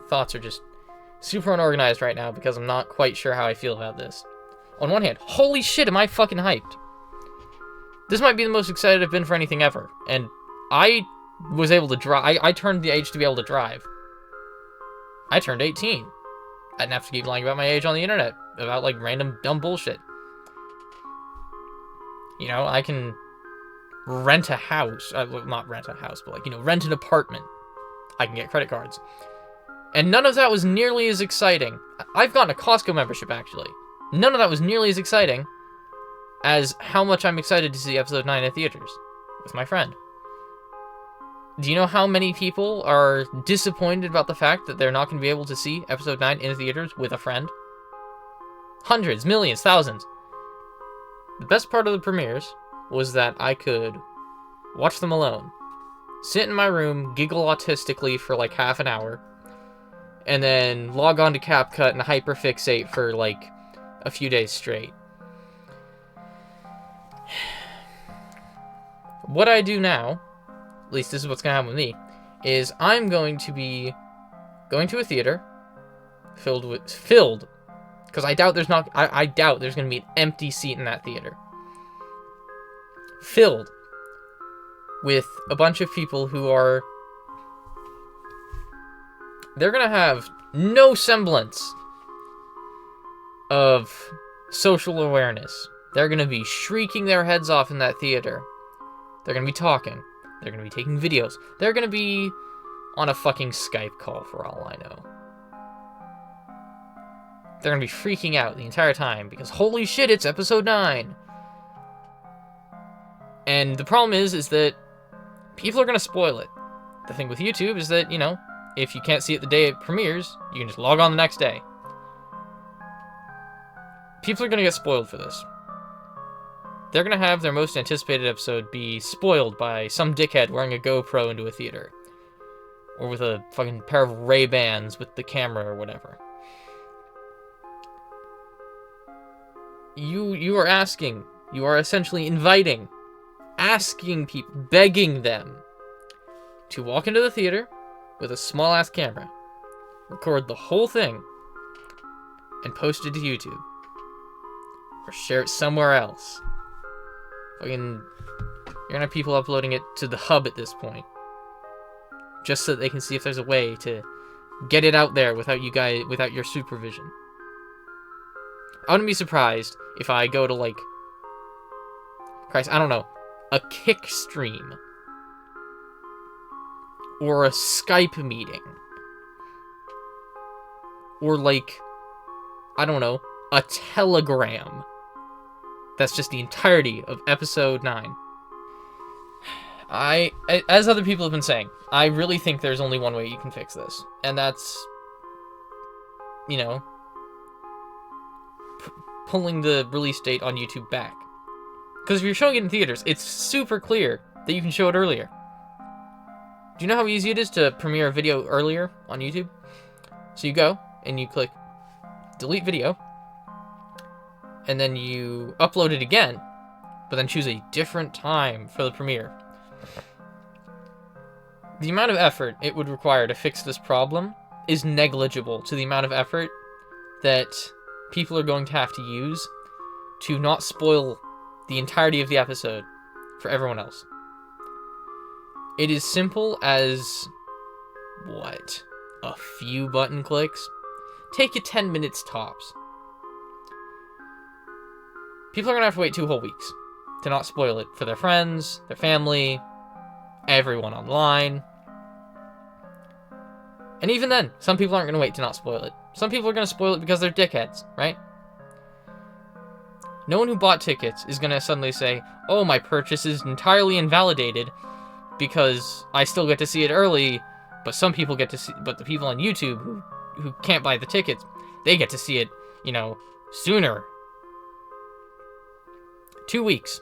thoughts are just super unorganized right now because I'm not quite sure how I feel about this. On one hand, holy shit, am I fucking hyped. This might be the most excited I've been for anything ever. And I was able to drive. I turned the age to be able to drive. I turned 18. I didn't have to keep lying about my age on the internet. About, like, random dumb bullshit. You know, I can rent a house. Well, not rent a house, but, like, you know, rent an apartment. I can get credit cards. And none of that was nearly as exciting. I've gotten a Costco membership, actually. None of that was nearly as exciting as how much I'm excited to see episode 9 in theaters with my friend. Do you know how many people are disappointed about the fact that they're not going to be able to see episode 9 in theaters with a friend? Hundreds, millions, thousands. The best part of the premieres was that I could watch them alone, sit in my room, giggle autistically for like half an hour, and then log on to CapCut and hyperfixate for like a few days straight. What I do now, at least this is what's going to happen with me, is I'm going to be going to a theater filled, because I doubt there's going to be an empty seat in that theater. Filled with a bunch of people who are, they're going to have no semblance of social awareness. They're going to be shrieking their heads off in that theater. They're going to be talking. They're going to be taking videos. They're going to be on a fucking Skype call for all I know. They're going to be freaking out the entire time because holy shit, it's episode 9. And the problem is that people are going to spoil it. The thing with YouTube is that, you know, if you can't see it the day it premieres, you can just log on the next day. People are going to get spoiled for this. They're going to have their most anticipated episode be spoiled by some dickhead wearing a GoPro into a theater. Or with a fucking pair of Ray-Bans with the camera or whatever. You are asking, you are essentially inviting, asking people, begging them to walk into the theater with a small-ass camera, record the whole thing, and post it to YouTube. Or share it somewhere else. Fucking, you're gonna have people uploading it to the hub at this point. Just so that they can see if there's a way to get it out there without your supervision. I wouldn't be surprised if I go to, like, Christ, I don't know, a Kick stream. Or a Skype meeting. Or, like, I don't know, a Telegram. That's just the entirety of episode 9. As other people have been saying, I really think there's only one way you can fix this. And that's, you know, pulling the release date on YouTube back. Because if you're showing it in theaters, it's super clear that you can show it earlier. Do you know how easy it is to premiere a video earlier on YouTube? So you go, and you click delete video, and then you upload it again, but then choose a different time for the premiere. The amount of effort it would require to fix this problem is negligible to the amount of effort that people are going to have to use to not spoil the entirety of the episode for everyone else. It is simple as, what, a few button clicks? Take you 10 minutes tops. People are going to have to wait 2 whole weeks to not spoil it for their friends, their family, everyone online. And even then, some people aren't going to wait to not spoil it. Some people are going to spoil it because they're dickheads, right? No one who bought tickets is going to suddenly say, oh, my purchase is entirely invalidated because I still get to see it early, but some people get to see, but the people on YouTube who can't buy the tickets, they get to see it, you know, sooner. 2 weeks.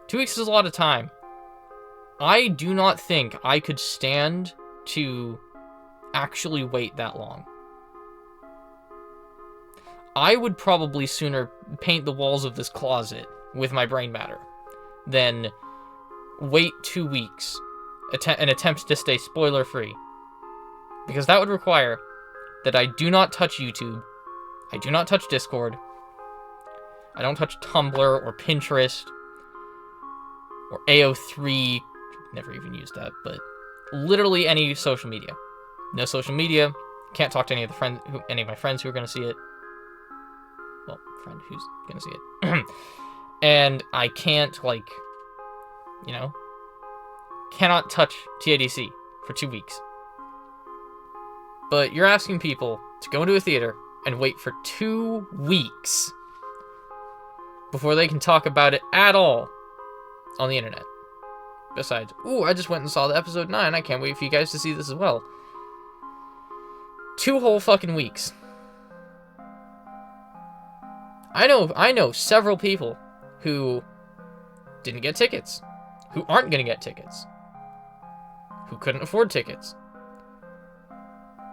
2 weeks is a lot of time. I do not think I could stand to actually wait that long. I would probably sooner paint the walls of this closet with my brain matter than wait 2 weeks and attempt to stay spoiler-free Because that would require that I do not touch YouTube, I do not touch Discord, I don't touch Tumblr or Pinterest or AO3, never even used that, but literally any social media. No social media, can't talk to any of my friends who are going to see it. Well, friend who's going to see it. And I can't, like, you know, cannot touch TADC for 2 weeks. But you're asking people to go into a theater and wait for 2 weeks before they can talk about it at all on the internet. Besides, ooh, I just went and saw the episode 9. I can't wait for you guys to see this as well. 2 whole fucking weeks. I know several people who didn't get tickets, who aren't gonna get tickets, who couldn't afford tickets.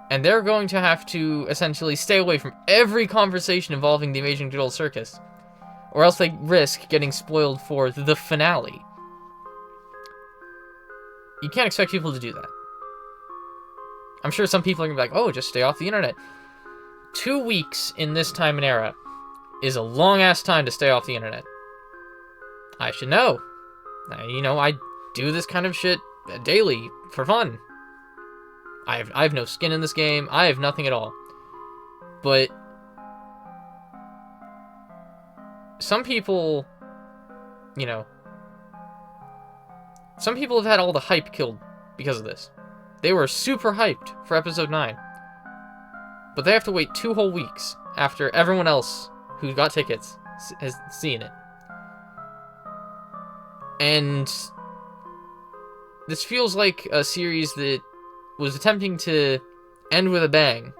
And they're going to have to essentially stay away from every conversation involving the Amazing Digital Circus, or else they risk getting spoiled for the finale. You can't expect people to do that. I'm sure some people are going to be like, oh, just stay off the internet. 2 weeks in this time and era is a long-ass time to stay off the internet. I should know. I do this kind of shit daily for fun. I have no skin in this game. I have nothing at all. But some people, some people have had all the hype killed because of this. They were super hyped for episode 9. But they have to wait 2 whole weeks after everyone else who got tickets has seen it. And this feels like a series that was attempting to end with a bang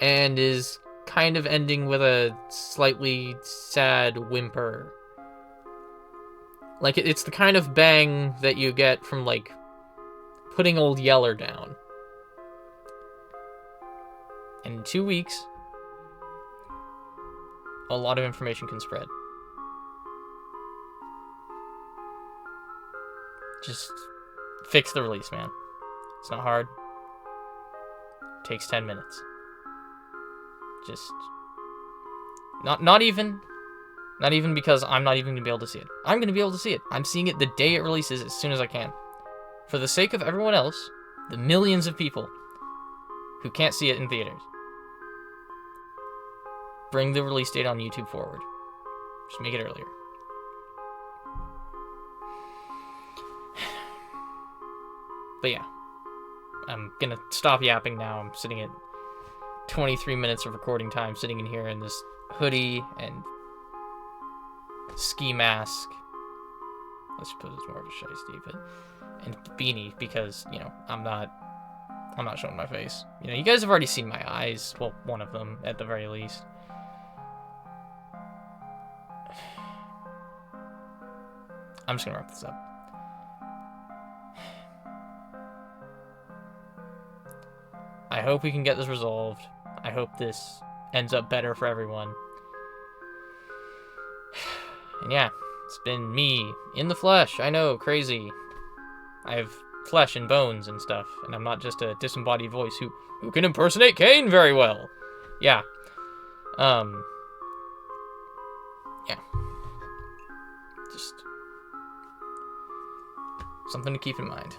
and is kind of ending with a slightly sad whimper. Like, it's the kind of bang that you get from, like, putting Old Yeller down. And in 2 weeks, a lot of information can spread. Just fix the release, man. It's not hard. It takes 10 minutes. Just not even because I'm not even gonna be able to see it. I'm gonna be able to see it. I'm seeing it the day it releases as soon as I can. For the sake of everyone else, the millions of people who can't see it in theaters. Bring the release date on YouTube forward. Just make it earlier. But yeah, I'm gonna stop yapping now. I'm sitting at 23 minutes of recording time, sitting in here in this hoodie and ski mask. I suppose it's more of a shiesty, but and beanie because I'm not showing my face. You guys have already seen my eyes. Well, one of them at the very least. I'm just gonna wrap this up. I hope we can get this resolved. I hope this ends up better for everyone. And yeah, it's been me in the flesh. I know, crazy. I have flesh and bones and stuff, and I'm not just a disembodied voice who can impersonate Kane very well. Yeah. Yeah. Just something to keep in mind.